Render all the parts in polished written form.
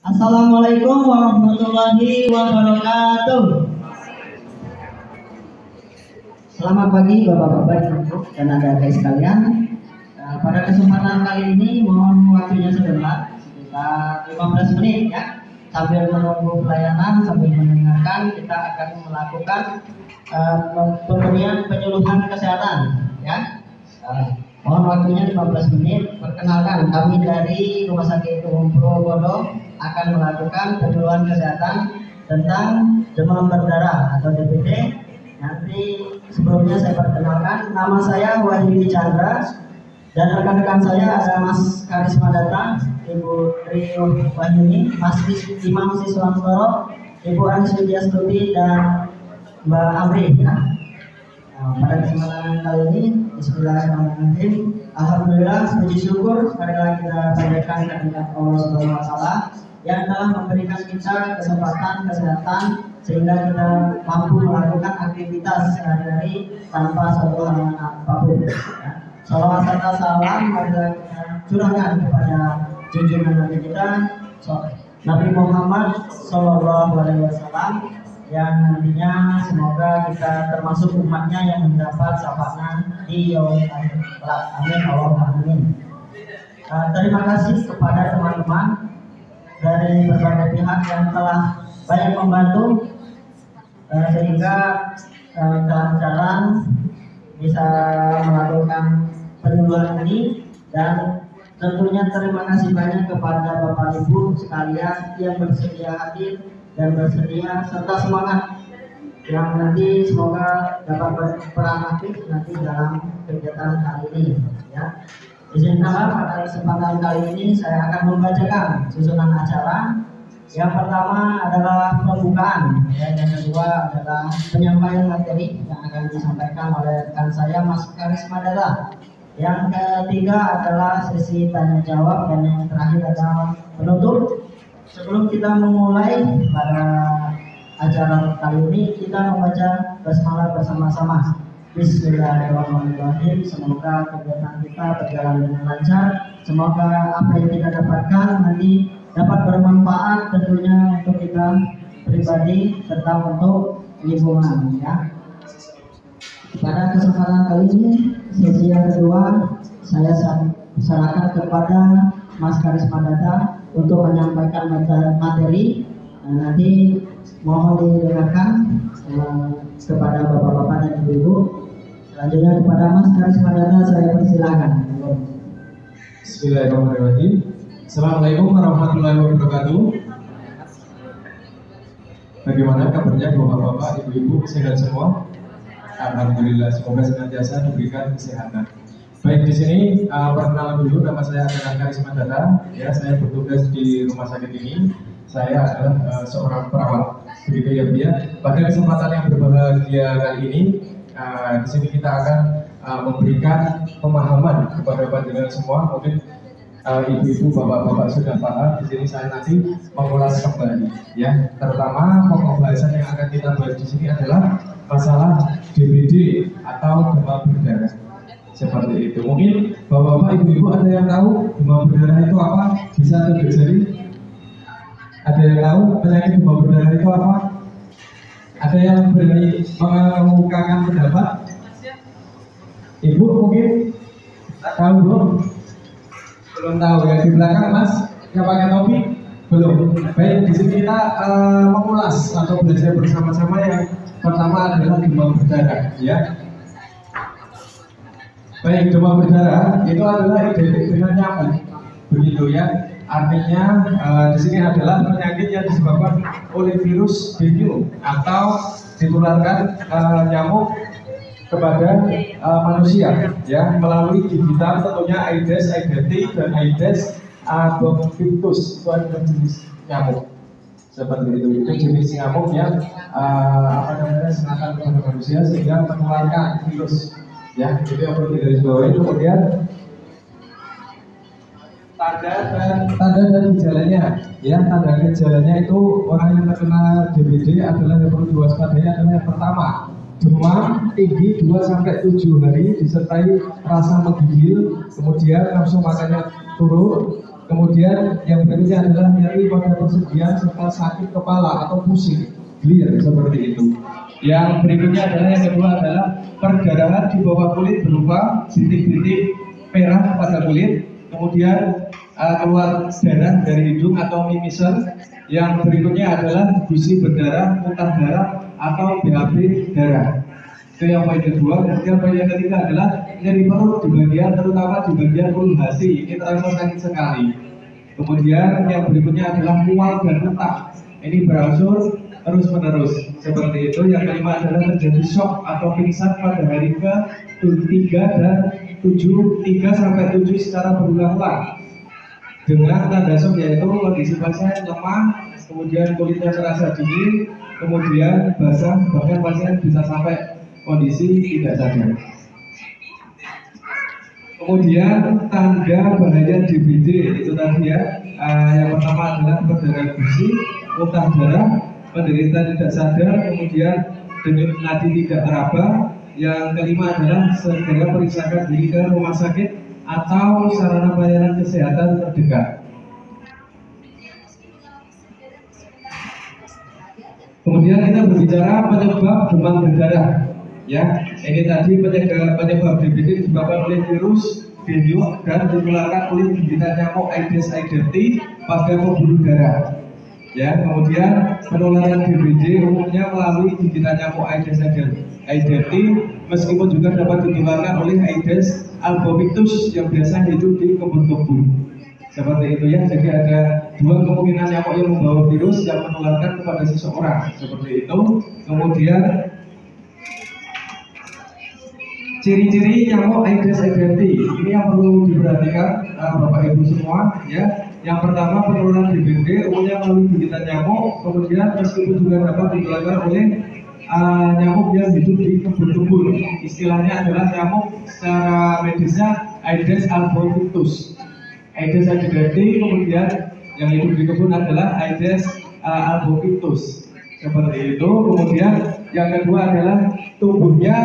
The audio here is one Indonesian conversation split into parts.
Assalamualaikum warahmatullahi wabarakatuh. Selamat pagi Bapak-bapak, Ibu dan adik-adik sekalian. Pada kesempatan kali ini mohon waktunya sebentar, sekitar 15 menit ya. Sambil menunggu pelayanan, sambil mendengarkan, kita akan melakukan pemberian penyuluhan kesehatan ya. Mohon waktunya 15 menit. Perkenalkan, kami dari Rumah Sakit Umum Purwobodo akan melakukan penyuluhan kesehatan tentang demam berdarah atau DBD. Nanti sebelumnya saya perkenalkan, nama saya Wahyudi Chandra dan rekan-rekan saya ada Mas Karisma Data, Ibu Rio Wahyuni, Mas Imam Siswantoro, Ibu Anis Widyastuti dan Mbak Amri ya. Pada kesempatan kali ini, Bismillahirrahmanirrahim. Alhamdulillah, puji syukur marilah kita panjatkan kehadirat Allah Subhanahu wa Ta'ala yang telah memberikan kita kesempatan kesehatan sehingga kita mampu melakukan aktivitas sehari-hari tanpa suatu halangan apapun. Salawat serta salam marilah kita curahkan kepada junjungan Nabi kita Nabi Muhammad Sallallahu Alaihi Wasallam yang nantinya semoga kita termasuk umatnya yang mendapat syafaatnya di yaumul akhir. Amin Allahumma amin. Terima kasih kepada teman-teman dari berbagai pihak yang telah banyak membantu sehingga kelancaran bisa melakukan penyuluhan ini, dan tentunya terima kasih banyak kepada Bapak Ibu sekalian yang bersedia hadir dan bersedia serta semangat yang nanti semoga dapat berperan aktif nanti dalam kegiatan hari ini ya. Izinkanlah pada kesempatan kali ini saya akan membacakan susunan acara. Yang pertama adalah pembukaan ya, yang kedua adalah penyampaian materi yang akan disampaikan oleh rekan saya Mas Karisma Data. Yang ketiga adalah sesi tanya jawab, dan yang terakhir adalah penutup. Sebelum kita memulai pada acara kali ini, kita membaca basmalah bersama-sama. Bismillahirrahmanirrahim. Semoga kegiatan kita berjalan dengan lancar. Semoga apa yang kita dapatkan nanti dapat bermanfaat tentunya untuk kita pribadi serta untuk lingkungan ya. Pada kesempatan kali ini, sesi yang kedua, saya serahkan kepada Mas Karisma Data untuk menyampaikan materi. Nanti mohon didengarkan kepada bapak-bapak dan ibu-ibu. Selanjutnya kepada Mas Karisma Data saya persilahkan. Bismillahirrahmanirrahim. Assalamualaikum warahmatullahi wabarakatuh. Bagaimana kabarnya bapak-bapak, ibu-ibu, sehat semua? Alhamdulillah, semoga senantiasa diberikan kesehatan. Baik, di sini perkenalan dulu, nama saya adalah Karisma Data. Ya, saya bertugas di rumah sakit ini. Saya adalah seorang perawat. Begitu ya, Bu ya. Pada kesempatan yang berbahagia kali ini, di sini kita akan memberikan pemahaman kepada panjenengan semua. Mungkin ibu-ibu, bapak-bapak sudah paham. Di sini saya nanti mengulas kembali, ya. Terutama pokok bahasan yang akan kita bahas di sini adalah masalah DBD atau demam berdarah. Seperti itu. Mungkin bapak-bapak, ibu-ibu ada yang tahu demam berdarah itu apa? Bisa tunjuk jari? Ada yang tahu penyakit demam berdarah itu apa? Ada yang berani mengemukakan pendapat? Ibu mungkin tahu belum? Belum tahu. Yang di belakang Mas yang pakai topi belum. Baik, di sini kita mengulas atau belajar bersama-sama. Yang pertama adalah demam berdarah, ya. Baik, demam berdarah itu adalah identik dengan nyamuk, begitu ya. Artinya di sini adalah penyakit yang disebabkan oleh virus dengue atau ditularkan nyamuk kepada manusia, ya, melalui gigitan tentunya Aedes aegypti dan Aedes albopictus. Itu adalah jenis nyamuk seperti itu. Itu jenis nyamuk yang sengatan kepada manusia sehingga menularkan virus. Ya, itu yang perlu digarisbawahi. Kemudian tanda dan gejalanya, ya. Tanda gejalanya itu orang yang terkena DBD adalah yang perlu diwaspadai adalah yang pertama, demam tinggi 2-7 hari disertai rasa menggigil, kemudian nafsu makannya turun, Kemudian yang berikutnya adalah nyeri pada persendian serta sakit kepala atau pusing, clear seperti itu. Yang berikutnya adalah yang kedua adalah perdarahan di bawah kulit berupa bintik-bintik merah pada kulit. Kemudian keluar darah dari hidung atau mimisan. Yang berikutnya adalah gusi berdarah, muntah darah atau BAB darah. Itu yang poin kedua. Kemudian poin yang ketiga adalah nyeri perut di bagian, terutama di bagian ulu hati. Ini terasa sakit sekali. Kemudian yang berikutnya adalah mual dan muntah. Ini berangsur terus menerus seperti itu. Yang kelima adalah terjadi shock atau pingsan pada hari ke-3 dan 3 sampai 7 secara berulang-ulang. Dengan tanda shock yaitu kondisi pasien lemah, kemudian kulitnya terasa dingin, kemudian basah, bahkan pasien bisa sampai kondisi tidak sadar. Kemudian tanda bahaya DBD itu tadi ya. Yang pertama adalah perdarahan gusi, muntah darah, penderita tidak sadar, kemudian denyut nadi tidak teraba. Yang kelima adalah segera periksakan diri ke rumah sakit atau sarana pelayanan kesehatan terdekat. Kemudian kita berbicara penyebab demam berdarah. Ya, ini tadi penyebab DBD disebabkan oleh virus dengue dan ditularkan oleh gigitan nyamuk Aedes aegypti pada pembuluh darah. Ya, kemudian penularan DBD umumnya melalui gigitan nyamuk Aedes aegypti, meskipun juga dapat ditularkan oleh Aedes albopictus yang biasa hidup di kebun-kebun. Seperti itu ya. Jadi ada dua kemungkinan nyamuk yang membawa virus yang menularkan kepada seseorang. Seperti itu. Kemudian ciri-ciri nyamuk Aedes aegypti ini yang perlu diperhatikan Bapak Ibu semua ya. Yang pertama, penularan DBD umumnya melalui gigitan nyamuk, kemudian meskipun juga dapat ditularkan oleh nyamuk yang hidup di kebun-kebun. Istilahnya adalah nyamuk secara medisnya Aedes albopictus. Aedes aegypti, kemudian yang hidup di kebun adalah Aedes albopictus. Seperti itu. Kemudian yang kedua adalah tubuhnya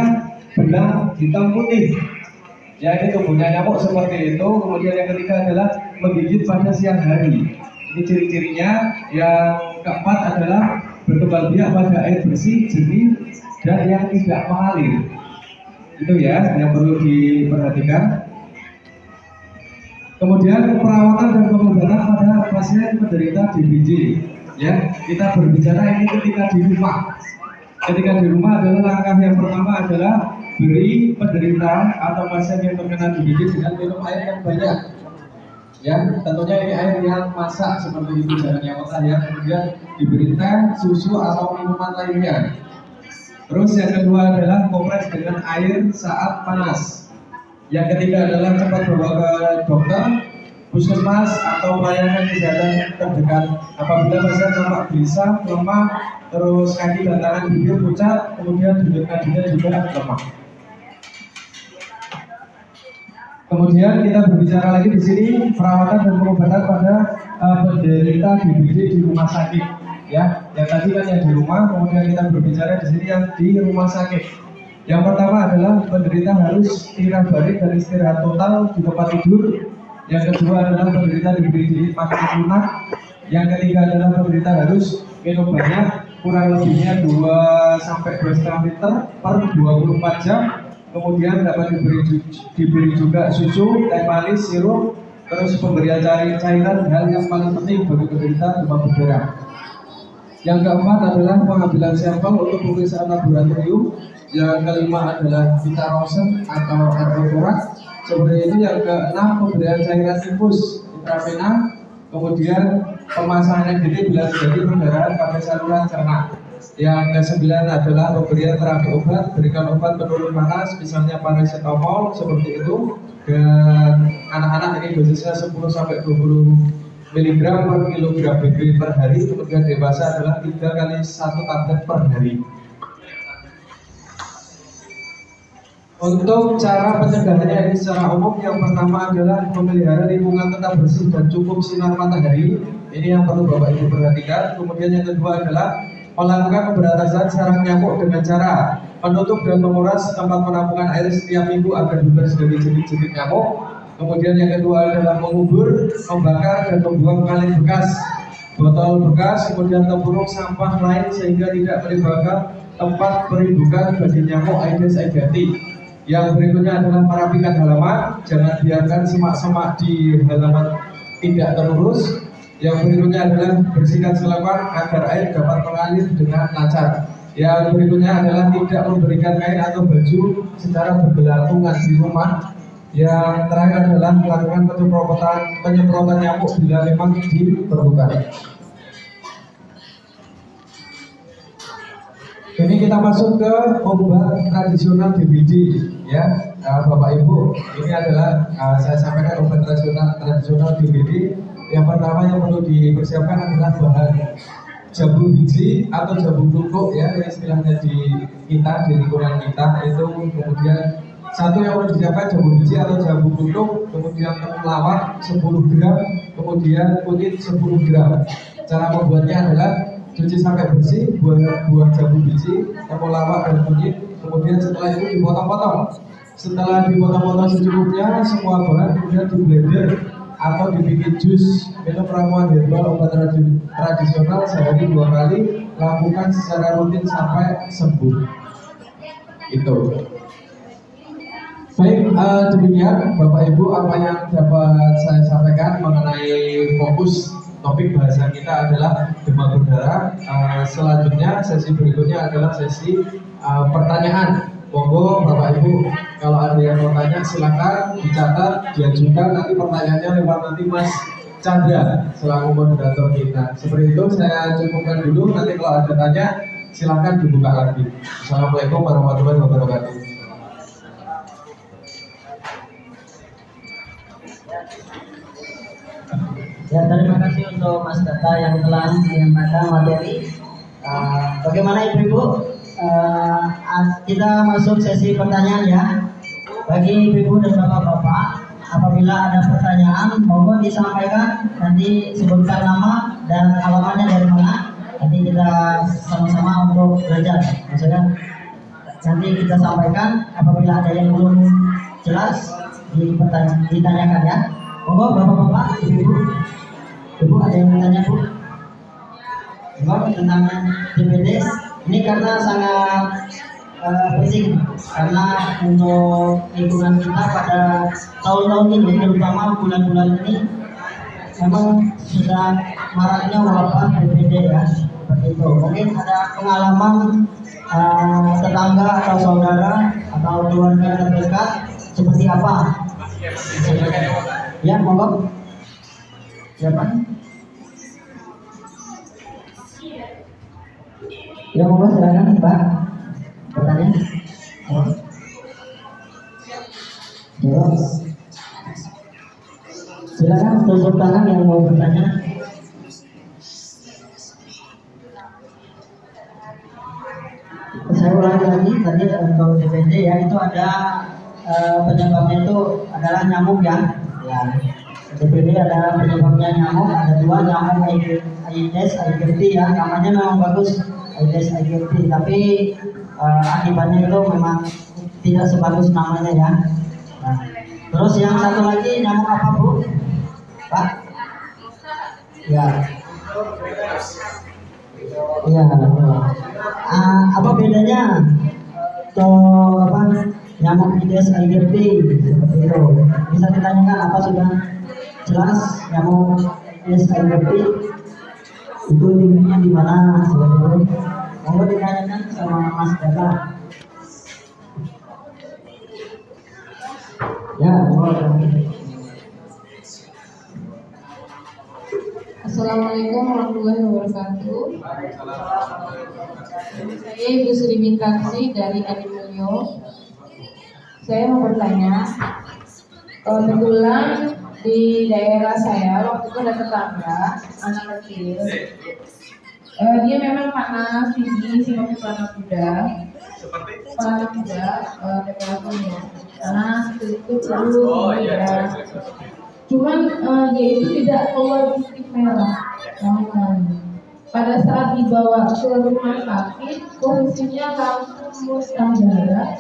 benang hitam putih. Ya, ini tubuhnya nyamuk seperti itu. Kemudian yang ketiga adalah menggigit pada siang hari. Ini ciri-cirinya. Yang keempat adalah berkembang biak pada air bersih, jernih, dan yang tidak mengalir. Itu ya yang perlu diperhatikan. Kemudian perawatan dan pengobatan pada pasien penderita DBD. Ya, kita berbicara ini ketika di rumah. Ketika di rumah adalah langkah yang pertama adalah beri penderita atau pasien yang terkena DBD dengan minum air yang banyak. Ya, tentunya ini air yang masak seperti itu, jangan yang mentah ya. Kemudian diberi teh, susu atau minuman lainnya. Terus yang kedua adalah kompres dengan air saat panas. Yang ketiga adalah cepat bawa ke dokter, puskesmas atau pelayanan kesehatan terdekat. Apabila pasien tampak gelisah, lemah, terus kaki dan tangan bibir pucat, kemudian denyut nadinya juga lemah. Kemudian kita berbicara lagi di sini perawatan dan pengobatan pada penderita DBD di rumah sakit. Ya, yang tadi kan yang di rumah, kemudian kita berbicara di sini yang di rumah sakit. Yang pertama adalah penderita harus istirahat balik dan istirahat total di tempat tidur. Yang kedua adalah penderita diberi jilid makan lunak. Yang ketiga adalah penderita harus minum banyak, kurang lebihnya 2-2,5 liter per 24 jam. Kemudian dapat diberi juga susu, teh manis, sirup, terus pemberian cairan, hal yang paling penting bagi penderita demam berdarah. Yang keempat adalah pengambilan sampel untuk pemeriksaan laboratorium. Yang kelima adalah Vita Rosen atau Arbotorak. Seperti itu. Yang keenam pemberian cairan infus intravena. Kemudian pemasangan NGT bila terjadi perdarahan pada saluran cerna. Yang kesembilan adalah pemberian terapi obat, berikan obat penurun panas, misalnya paracetamol seperti itu. Dan anak-anak ini dosisnya 10-20 mg per kilogram BB per hari. Kemudian dewasa adalah 3 kali 1 tablet per hari. Untuk cara pencegahannya ini secara umum, yang pertama adalah memelihara lingkungan tetap bersih dan cukup sinar matahari. Ini yang perlu Bapak Ibu perhatikan. Kemudian yang kedua adalah melakukan pemberantasan sarang nyamuk dengan cara menutup dan menguras tempat penampungan air setiap minggu agar bebas dari jenis-jenis nyamuk. Kemudian yang kedua adalah mengubur, membakar, dan membuang kaleng bekas, botol bekas, kemudian tempurung sampah lain sehingga tidak menimbulkan tempat perindukan bagi nyamuk Aedes aegypti. Yang berikutnya adalah merapikan halaman, jangan biarkan semak-semak di halaman tidak terurus. Yang berikutnya adalah bersihkan selokan agar air dapat mengalir dengan lancar. Yang berikutnya adalah tidak memberikan kain atau baju secara bergelantungan di rumah. Yang terakhir adalah melakukan penyemprotan nyamuk bila memang diperlukan. Ini kita masuk ke obat tradisional DBD, ya, Bapak Ibu. Ini adalah saya sampaikan obat tradisional DBD. Yang pertama yang perlu dipersiapkan adalah bahan jambu biji atau jambu tutuk, ya, istilahnya di kita, di lingkungan kita itu. Kemudian satu yang perlu disiapkan jambu biji atau jambu tutuk, kemudian temulawak 10 gram, kemudian kunyit 10 gram. Cara membuatnya adalah cuci sampai bersih buah jambu biji, temulawak dan kunyit. Kemudian setelah itu dipotong-potong. Setelah dipotong-potong secukupnya, semua bahan kemudian di blender atau dibikin jus. Minum ramuan herbal obat tradisional sehari 2 kali, lakukan secara rutin sampai sembuh. Itu. Baik, demikian Bapak Ibu apa yang dapat saya sampaikan mengenai fokus topik bahasan kita adalah demam berdarah. Selanjutnya sesi berikutnya adalah sesi pertanyaan. Monggo Bapak Ibu, kalau ada yang mau tanya silakan dicatat, diajukan, nanti pertanyaannya lewat nanti Mas Chandra selaku moderator kita. Seperti itu saya cukupkan dulu, nanti kalau ada tanya silakan dibuka lagi. Assalamualaikum warahmatullahi wabarakatuh. Ya, terima kasih untuk Mas Data yang telah menyampaikan materi. Bagaimana Ibu-Ibu? Kita masuk sesi pertanyaan ya. Bagi Ibu-Ibu dan Bapak-Bapak, apabila ada pertanyaan mohon disampaikan, nanti sebutkan nama dan alamatnya dari mana. Nanti kita sama-sama untuk belajar. Maksudnya nanti kita sampaikan apabila ada yang belum jelas ditanyakan ya. Monggo Bapak-bapak, Ibu ada yang bertanya Bu? Tentang DBD ini karena sangat penting karena untuk lingkungan kita pada tahun-tahun ini, terutama bulan-bulan ini memang sudah maraknya wabah DBD ya, seperti itu. Mungkin ada pengalaman tetangga atau saudara atau keluarga terdekat seperti apa? Ya, monggo. Siapa? Ya, monggo silakan Pak. Pertanyaan. Jawab. Silakan tunjuk tangan yang mau bertanya. Saya ulangi lagi tadi untuk DBD ya, itu ada penyebabnya itu adalah nyamuk ya. DBD ada penyebabnya nyamuk, ada 2 nyamuk Aedes aegypti ya, namanya memang bagus Aedes aegypti, tapi akibatnya itu memang tidak sebagus namanya ya. Nah, terus yang satu lagi nyamuk apa Bu? Pak? Ya. Ya. Apa bedanya? Tuh apa? Nyamuk Aedes aegypti seperti itu. Bisa ditanyakan apa sudah jelas nyamuk Aedes aegypti itu tingginya di mana seperti itu. Mau ditanyakan sama Mas Data. Ya, Assalamualaikum warahmatullahi wabarakatuh. Saya Ibu Sri Mintaksi dari Adimulyo. Saya mau bertanya, kebetulan di daerah saya waktu itu ada tetangga anak kecil. Dia memang panas tinggi seperti panas muda, temperaturnya panas itu perlu ya. Cuman dia itu tidak keluar titik merah. Pada saat dibawa ke rumah sakit, posisinya langsung muntah darah.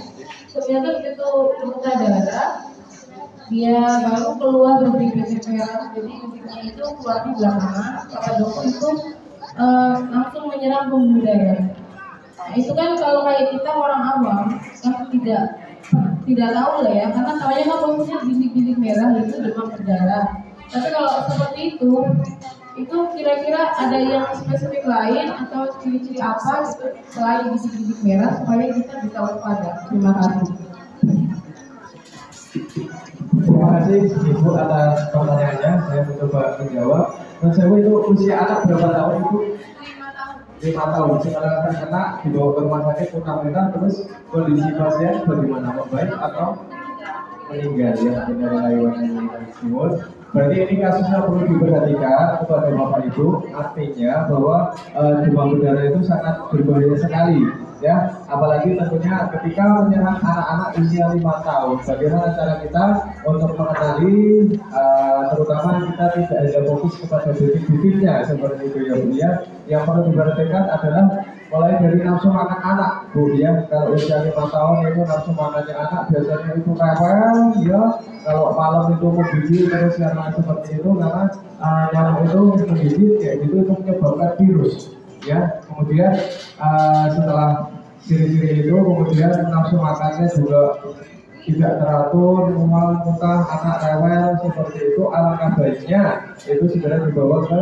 Ternyata begitu muntah darah, dia baru keluar dari BPPR, jadi ketika itu keluar di belakangan, kata dokter itu langsung menyerang pembuluh darah. Nah, itu kan kalau kayak kita orang awam kan tidak tahu lah ya, karena taunya kan posisinya bintik-bintik merah itu demam berdarah. Tapi kalau seperti itu kira-kira ada yang spesifik lain atau ciri-ciri apa gitu selain bintik-bintik merah supaya kita bisa waspada. Terima kasih. Terima kasih Ibu atas pertanyaannya. Saya mencoba menjawab. Menurut saya itu usia anak berapa tahun Ibu? 5 tahun. Sekarang akan kena dibawa ke rumah sakit mentah-mentah, terus kondisi pasien bagaimana, membaik atau meninggal ya dari layuan ini timur. Berarti ini kasusnya perlu diperhatikan kepada Bapak Ibu. Artinya bahwa demam berdarah itu sangat berbahaya sekali. Ya, apalagi tentunya ketika menyerang anak-anak usia 5 tahun, bagaimana cara kita untuk mengenali, terutama kita tidak hanya fokus kepada bibit-bibitnya seperti itu ya Bu ya. Yang perlu diperhatikan adalah mulai dari nafsu makan anak Bu ya. Kalau usia 5 tahun itu nafsu makannya anak biasanya itu rewel ya. Kalau malam itu menggigit terus karena seperti itu, karena nyamuk itu menggigit kayak gitu itu menyebabkan virus. Ya, kemudian setelah ciri-ciri itu, kemudian nafsu makannya juga tidak teratur, muntah, anak rewel seperti itu, alangkah baiknya itu segera dibawa ke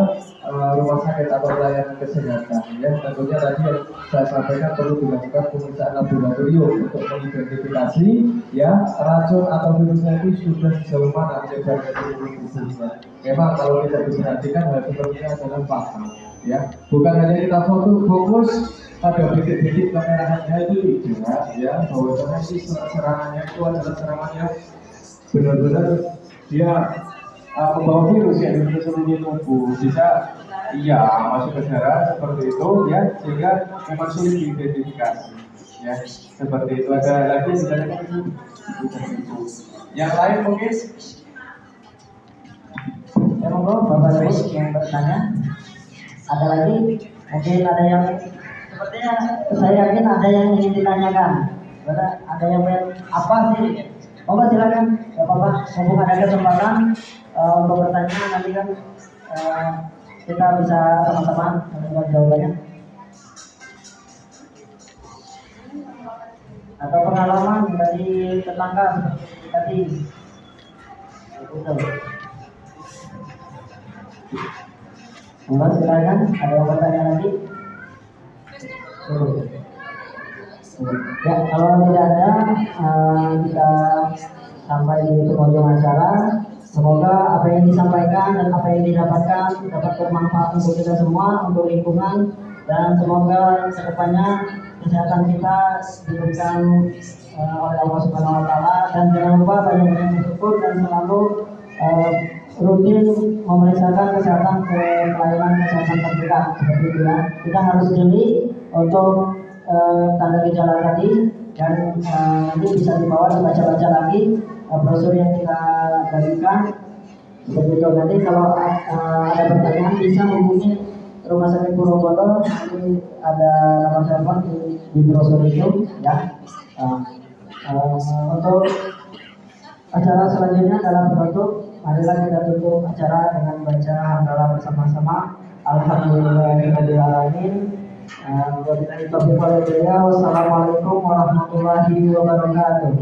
rumah sakit atau pelayanan kesehatan. Ya, tentunya tadi yang saya sampaikan perlu dilakukan pemeriksaan laboratorium untuk mengidentifikasi ya racun atau virusnya itu sudah sejauh mana menyebar ke seluruh tubuhnya. Memang kalau kita diperhatikan hal seperti ini adalah fatal. Ya, bukan hanya kita fokus pada bintik-bintik kemerahannya itu jelas ya, bahwa serangannya itu adalah serangan yang benar-benar dia membawa virus ya di seluruh tubuh, bisa iya masuk ke darah seperti itu ya, sehingga memang sulit diidentifikasi ya, seperti itu. Ada lagi misalnya yang lain mungkin ya monggo Bapak Ibu yang bertanya. Ada lagi, mungkin ada yang sepertinya saya yakin ada yang ingin ditanyakan. Ada yang apa sih? Monggo silakan, ya Bapak. Mumpung ada kesempatan untuk bertanya, nanti kan kita bisa sama-sama mendengar jawabannya. Atau pengalaman dari tetangga seperti tadi. Betul. Monggo silakan, ada yang bertanya lagi? Ya, kalau tidak ada, kita sampai di penghujung acara. Semoga apa yang disampaikan dan apa yang didapatkan dapat bermanfaat untuk kita semua, untuk lingkungan, dan semoga kedepannya kesehatan kita diberikan oleh Allah Subhanahu Wa Taala. Dan jangan lupa banyak-banyak bersyukur dan selalu rutin memeriksakan kesehatan ke pelayanan kesehatan terdekat seperti itu ya. Kita harus jeli untuk tanda gejala tadi, dan nanti bisa dibaca-baca lagi brosur yang kita bagikan seperti itu. Nanti kalau ada pertanyaan bisa hubungi Rumah Sakit Purwokerto, nanti ada nomor telepon di brosur itu ya. Untuk acara selanjutnya dalam bentuk, marilah kita tutup acara dengan baca hamdalah bersama-sama. Alhamdulillahirabbil alamin. Wassalamualaikum warahmatullahi wabarakatuh.